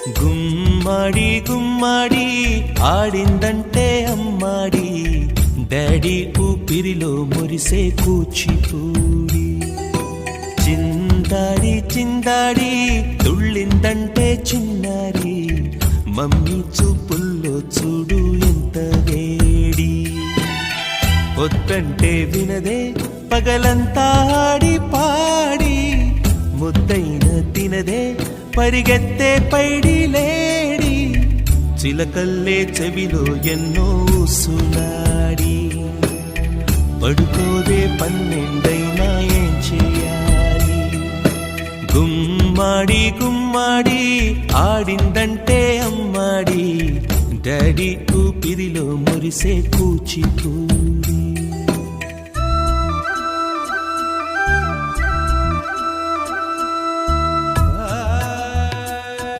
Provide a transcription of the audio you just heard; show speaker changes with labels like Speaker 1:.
Speaker 1: గుమ్మాడి గుమ్మాడి ఆడిందంటే అమ్మాడి, డాడీ ఊపిరిలో మురిసే కూచిపూడి. చిందాడి చిందాడి తుళ్ళిందంటే చిన్నారి, మమ్మీ చూపుల్లో చూడు ఎంత వేడి. పొద్దంటే వినదే పగలంతా ఆడి పాడి, ముద్దైన తినదే పరిగెత్తే పైడి లేడి. చిలకల్లే చెవిలో ఎన్నో సులాడి, పడుకోదే పన్నెండైనా ఏం చేయాలి. గుమ్మాడి గుమ్మాడి ఆడిందంటే అమ్మాడి, డాడీ ఊపిరిలో మురిసే కూచిపూడి.